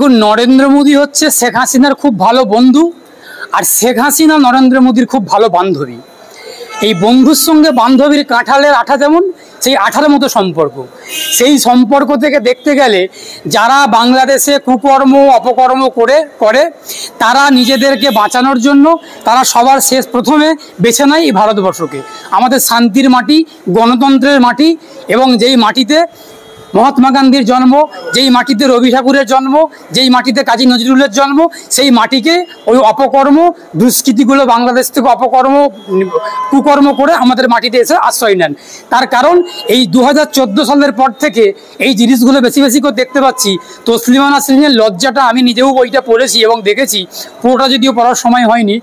দেখুন, নরেন্দ্র মোদী হচ্ছে শেখ হাসিনার খুব ভালো বন্ধু, আর শেখ হাসিনা নরেন্দ্র মোদীর খুব ভালো বান্ধবী। এই বন্ধুর সঙ্গে বান্ধবীর কাঁঠালের আঠা যেমন, সেই আঠার মতো সম্পর্ক। সেই সম্পর্ক থেকে দেখতে গেলে যারা বাংলাদেশে কুকর্ম অপকর্ম করে তারা নিজেদেরকে বাঁচানোর জন্য তারা সবার প্রথমে বেছে নেয় এই ভারতবর্ষকে, আমাদের শান্তির মাটি, গণতন্ত্রের মাটি, এবং যেই মাটিতে মহাত্মা গান্ধীর জন্ম, যেই মাটিতে রবি ঠাকুরের জন্ম, যেই মাটিতে কাজী নজরুলের জন্ম, সেই মাটিকে ওই অপকর্ম দুষ্কৃতিগুলো বাংলাদেশ থেকে কুকর্ম করে আমাদের মাটিতে এসে আশ্রয় নেন। তার কারণ এই 2014 সালের পর থেকে এই জিনিসগুলো বেশি বেশি করে দেখতে পাচ্ছি। তসলিমা নাসরিনের লজ্জাটা আমি নিজেও বইটা পড়েছি এবং দেখেছি, পুরোটা যদিও পড়ার সময় হয়নি।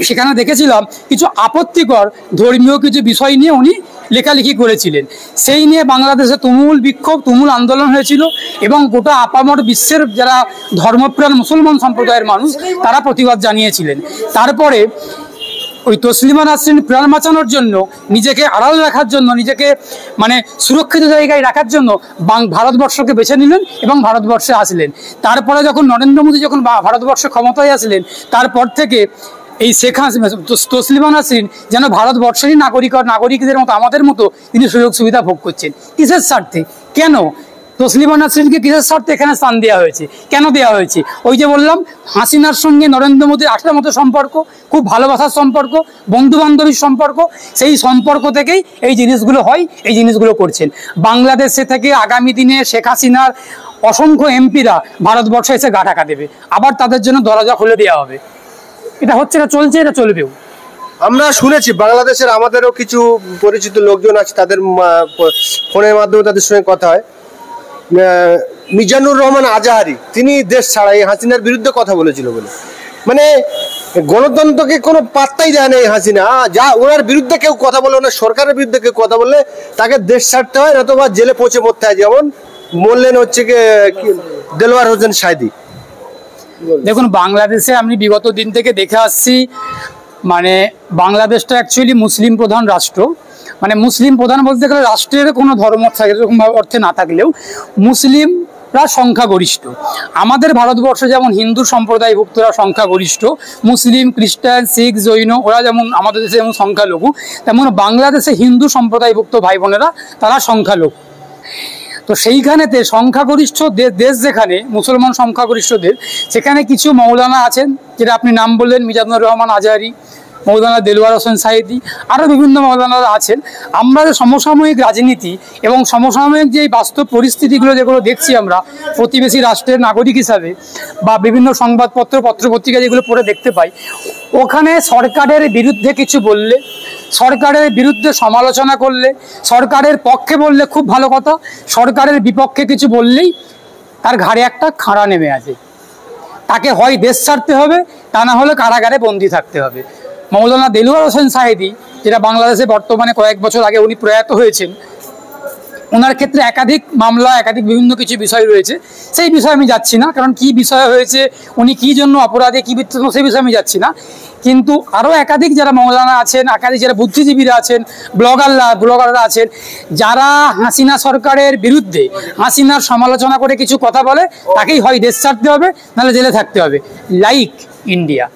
সেখানে দেখেছিলাম কিছু আপত্তিকর ধর্মীয় কিছু বিষয় নিয়ে উনি লেখালেখি করেছিলেন। সেই নিয়ে বাংলাদেশে তুমুল বিক্ষোভ, তুমুল আন্দোলন হয়েছিল, এবং গোটা আপামর বিশ্বের যারা ধর্মপ্রাণ মুসলমান সম্প্রদায়ের মানুষ তারা প্রতিবাদ জানিয়েছিলেন। তারপরে ওই তসলিমা নাসরিন প্রাণ বাঁচানোর জন্য, নিজেকে আড়াল রাখার জন্য, নিজেকে সুরক্ষিত জায়গায় রাখার জন্য ভারতবর্ষকে বেছে নিলেন এবং ভারতবর্ষে আসলেন। তারপরে যখন নরেন্দ্র মোদী যখন ভারতবর্ষে ক্ষমতায় আসলেন, তারপর থেকে এই শেখ হাসিনা তসলিমা নাসরিন যেন ভারতবর্ষেরই নাগরিকদের মতো, আমাদের মতো তিনি সুযোগ সুবিধা ভোগ করছেন। কিসের স্বার্থে? কেন তসলিমা নাসরিনকে কিসের স্বার্থে এখানে স্থান দেওয়া হয়েছে? কেন দেওয়া হয়েছে? ওই যে বললাম, হাসিনার সঙ্গে নরেন্দ্র মোদীর আঠার মতো সম্পর্ক, খুব ভালোবাসার সম্পর্ক, বন্ধু বান্ধবীর সম্পর্ক। সেই সম্পর্ক থেকেই এই জিনিসগুলো হয়, এই জিনিসগুলো করছেন। বাংলাদেশে থেকে আগামী দিনে শেখ হাসিনার অসংখ্য এমপিরা ভারতবর্ষে এসে গা ঢাকা দেবে, আবার তাদের জন্য দরজা খুলে দেওয়া হবে। এটা হচ্ছে, এটা চলছে, এটা চলবেও। আমরা শুনেছি বাংলাদেশের আমাদেরও কিছু পরিচিত লোকজন আছে, তাদের ফোনের মাধ্যমে তাদের সঙ্গে কথা হয়। মিজানুর রহমান আজাহারি তিনি দেশ ছাড়া এই হাসিনার বিরুদ্ধে কথা বলেছিল বলে, গণতন্ত্রকে কোনো পাত্তাই দেয় না এই হাসিনা। যা ওনার বিরুদ্ধে কেউ কথা বলে, ওনার সরকারের বিরুদ্ধে কেউ কথা বললে তাকে দেশ ছাড়তে হয়, নতুবা জেলে পৌঁছে মরতে হয়। যেমন বললেন হচ্ছে দেলোয়ার হোসেন সাইদি। দেখুন, বাংলাদেশে আমি বিগত দিন থেকে দেখে আসছি, বাংলাদেশটা অ্যাকচুয়ালি মুসলিম প্রধান রাষ্ট্র। মুসলিম প্রধান বলতে গেলে রাষ্ট্রের কোনো ধর্ম এরকম অর্থে না থাকলেও মুসলিমরা সংখ্যাগরিষ্ঠ। আমাদের ভারতবর্ষে যেমন হিন্দু সম্প্রদায়ভুক্তরা সংখ্যাগরিষ্ঠ, মুসলিম, খ্রিস্টান, শিখ, জৈন ওরা যেমন আমাদের দেশে যেমন সংখ্যালঘু, তেমন বাংলাদেশে হিন্দু সম্প্রদায়ভুক্ত ভাই বোনেরা তারা সংখ্যালঘু। তো সেইখানেতে সংখ্যাগরিষ্ঠ দেশ যেখানে মুসলমান সংখ্যাগরিষ্ঠদের, সেখানে কিছু মৌলানা আছেন, যেটা আপনি নাম বললেন, মিজানুর রহমান আজাহারি, মৌলানা দেলোয়ার হোসেন সাইদি, আরও বিভিন্ন মৌলানারা আছেন। আমরা যে সমসাময়িক রাজনীতি এবং সমসাময়িক যে বাস্তব পরিস্থিতিগুলো যেগুলো দেখছি আমরা প্রতিবেশী রাষ্ট্রের নাগরিক হিসাবে, বা বিভিন্ন সংবাদপত্র পত্রপত্রিকা যেগুলো পড়ে দেখতে পাই, ওখানে সরকারের বিরুদ্ধে কিছু বললে, সরকারের বিরুদ্ধে সমালোচনা করলে, সরকারের পক্ষে বললে খুব ভালো কথা, সরকারের বিপক্ষে কিছু বললেই তার ঘাড়ে একটা খাড়া নেমে আসে। তাকে হয় দেশ ছাড়তে হবে, তা না হলে কারাগারে বন্দি থাকতে হবে। মৌলানা দেলোয়ার হোসেন সাইদি, যেটা বাংলাদেশে বর্তমানে কয়েক বছর আগে উনি প্রয়াত হয়েছেন, ওনার ক্ষেত্রে একাধিক মামলা, একাধিক বিভিন্ন কিছু বিষয় রয়েছে। সেই বিষয়ে আমি যাচ্ছি না, কারণ কি বিষয় হয়েছে, উনি কি জন্য অপরাধী, কি বৃত্তান্ত, সেই বিষয়ে আমি যাচ্ছি না। কিন্তু আরও একাধিক যারা মৌলানা আছেন, একাধিক যারা বুদ্ধিজীবীরা আছেন, ব্লগাররা আছেন, যারা হাসিনা সরকারের বিরুদ্ধে, হাসিনার সমালোচনা করে কিছু কথা বলে, তাকেই হয় দেশ ছাড়তে হবে, নাহলে জেলে থাকতে হবে। লাইক ইন্ডিয়া,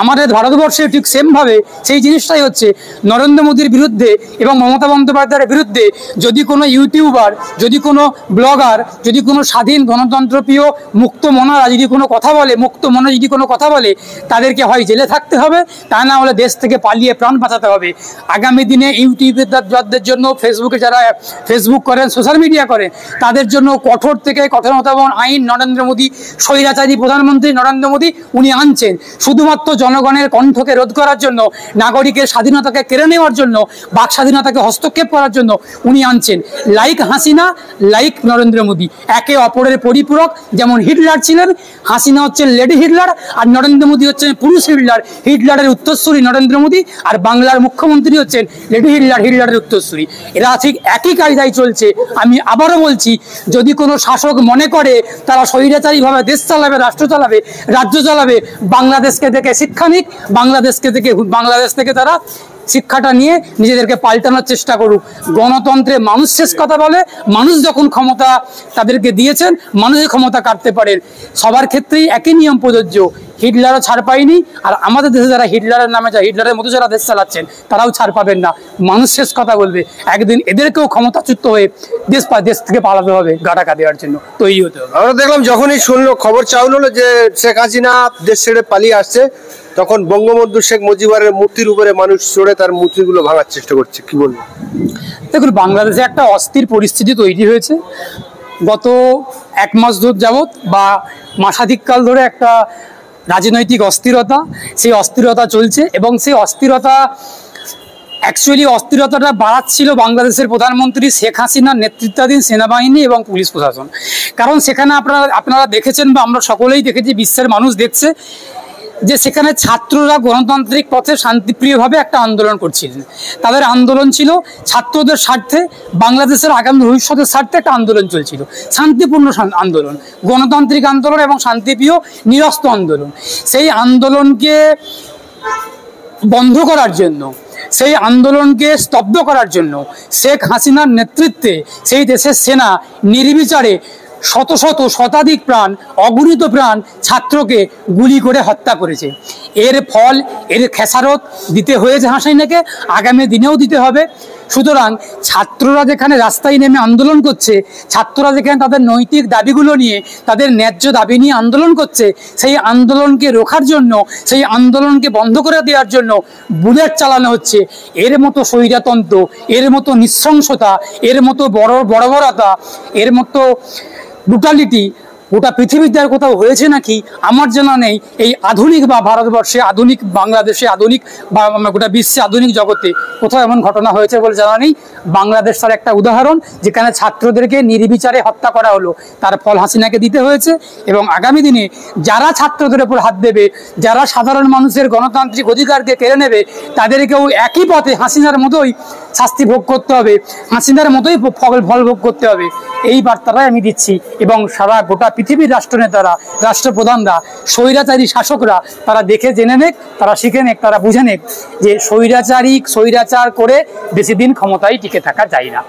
আমাদের ভারতবর্ষে ঠিক সেমভাবে সেই জিনিসটাই হচ্ছে। নরেন্দ্র মোদীর বিরুদ্ধে এবং মমতা বন্দ্যোপাধ্যায়ের বিরুদ্ধে যদি কোনো ইউটিউবার, যদি কোনো ব্লগার, যদি কোনো স্বাধীন গণতন্ত্রপ্রিয় মুক্ত মনারা যদি কোনো কথা বলে, মুক্ত মনে যদি কোনো কথা বলে, তাদেরকে হয় জেলে থাকতে হবে, তা না হলে দেশ থেকে পালিয়ে প্রাণ বাঁচাতে হবে। আগামী দিনে ইউটিউবের জন্য, ফেসবুকে যারা ফেসবুক করেন, সোশ্যাল মিডিয়া করেন, তাদের জন্য কঠোর থেকে কঠোরতম আইন নরেন্দ্র মোদী, স্বৈরাচারী প্রধানমন্ত্রী নরেন্দ্র মোদী উনি আনছেন, শুধুমাত্র জনগণের কণ্ঠকে রোধ করার জন্য, নাগরিকের স্বাধীনতাকে কেড়ে নেওয়ার জন্য, বাক স্বাধীনতাকে হস্তক্ষেপ করার জন্য উনি আনছেন। লাইক হাসিনা, লাইক নরেন্দ্র মোদী, একে অপরের পরিপূরক। যেমন হিটলার ছিলেন, হাসিনা হচ্ছেন লেডি হিটলার, আর নরেন্দ্র মোদী হচ্ছেন পুরুষ হিটলার। হিটলারের উত্তরসূরি নরেন্দ্র মোদী, আর বাংলার মুখ্যমন্ত্রী হচ্ছেন লেডি হিটলার, হিটলারের উত্তরসূরি। এরা ঠিক একই কায়দায় চলছে। আমি আবারও বলছি, যদি কোনো শাসক মনে করে তারা স্বৈরাচারীভাবে দেশ চালাবে, রাষ্ট্র চালাবে, রাজ্য চালাবে, বাংলাদেশকে দেখে শিক্ষা নিক, বাংলাদেশ থেকে তারা শিক্ষাটা নিয়ে নিজেদেরকে পাল্টানোর চেষ্টা করুক। গণতন্ত্রে মানুষ শেষ কথা বলে, মানুষ যখন ক্ষমতা তাদেরকে দিয়েছেন, মানুষের ক্ষমতা কাটতে পারেন। সবার ক্ষেত্রেই একই নিয়ম প্রযোজ্য। হিটলারও ছাড় পায়নি, আর আমাদের দেশে যারা হিটলারের নামে হিটলারের মতো যারা দেশ চালাচ্ছেন তারাও ছাড় পাবেন না। মানুষ শেষ কথা বলবে, একদিন এদেরকেও ক্ষমতাচ্যুত হয়ে দেশ থেকে পালাতে হবে, গাটাকা দেওয়ার জন্য তৈরি হতে হবে। আমরা দেখলাম যখনই শুনলো, খবর চাউল হলো যে শেখ হাসিনা দেশ ছেড়ে পালিয়ে আসছে, তখন বঙ্গবন্ধু শেখ মুজিবের মূর্তির উপরে মানুষ চড়ে তার মূর্তিগুলো ভাঙার চেষ্টা করছে, কি বলবো? দেখুন, বাংলাদেশে একটা অস্থির পরিস্থিতি তৈরি হয়েছে। গত 1 মাস যাবৎ বা মাসাধিককাল ধরে একটা রাজনৈতিক অস্থিরতা, সেই অস্থিরতা চলছে এবং সেই অস্থিরতাটা বাড়াচ্ছিল বাংলাদেশের প্রধানমন্ত্রী শেখ হাসিনার নেতৃত্বাধীন সেনাবাহিনী এবং পুলিশ প্রশাসন। কারণ সেখানে আপনারা দেখেছেন বা আমরা সকলেই দেখেছি, বিশ্বের মানুষ দেখছে যে সেখানে ছাত্ররা গণতান্ত্রিক পথে শান্তিপ্রিয়ভাবে একটা আন্দোলন করছিলেন। তাদের আন্দোলন ছিল ছাত্রদের স্বার্থে, বাংলাদেশের আগামী ভবিষ্যতের স্বার্থে একটা আন্দোলন চলছিল, শান্তিপূর্ণ আন্দোলন, গণতান্ত্রিক আন্দোলন এবং শান্তিপ্রিয় নিরস্ত আন্দোলন। সেই আন্দোলনকে বন্ধ করার জন্য, সেই আন্দোলনকে স্তব্ধ করার জন্য শেখ হাসিনার নেতৃত্বে সেই দেশের সেনা নির্বিচারে শতাধিক প্রাণ, অগণিত প্রাণ ছাত্রকে গুলি করে হত্যা করেছে। এর ফল, এর খেসারত দিতে হয়েছে হাসিনাকে, আগামী দিনেও দিতে হবে। সুতরাং ছাত্ররা যেখানে রাস্তায় নেমে আন্দোলন করছে, ছাত্ররা যেখানে তাদের নৈতিক দাবিগুলো নিয়ে, তাদের ন্যায্য দাবি নিয়ে আন্দোলন করছে, সেই আন্দোলনকে রোখার জন্য, সেই আন্দোলনকে বন্ধ করে দেওয়ার জন্য বুলেট চালানো হচ্ছে। এর মতো স্বৈরতন্ত্র, এর মতো নৃশংসতা, এর মতো বর্বরতা, এর মতো ব্রুটালিটি গোটা পৃথিবীতে আর কোথাও হয়েছে নাকি আমার জানা নেই। এই আধুনিক বা ভারতবর্ষে, আধুনিক বাংলাদেশে, আধুনিক বা গোটা বিশ্বে, আধুনিক জগতে কোথাও এমন ঘটনা হয়েছে বলে জানা নেই। বাংলাদেশ তার একটা উদাহরণ, যেখানে ছাত্রদেরকে নির্বিচারে হত্যা করা হলো, তার ফল হাসিনাকে দিতে হয়েছে। এবং আগামী দিনে যারা ছাত্রদের উপর হাত দেবে, যারা সাধারণ মানুষের গণতান্ত্রিক অধিকারকে কেড়ে নেবে, তাদেরকেও একই পথে হাসিনার মতোই শাস্তি ভোগ করতে হবে, হাসিনার মতোই ফল ভোগ করতে হবে। এই বার্তাটাই আমি দিচ্ছি। এবং সারা গোটা পৃথিবীর রাষ্ট্রনেতারা, রাষ্ট্রপ্রধানরা, স্বৈরাচারী শাসকরা তারা দেখে জেনে নেক, তারা শিখে নেক, তারা বুঝে নেক যে স্বৈরাচার করে বেশি দিন ক্ষমতায় টিকে থাকা যায় না।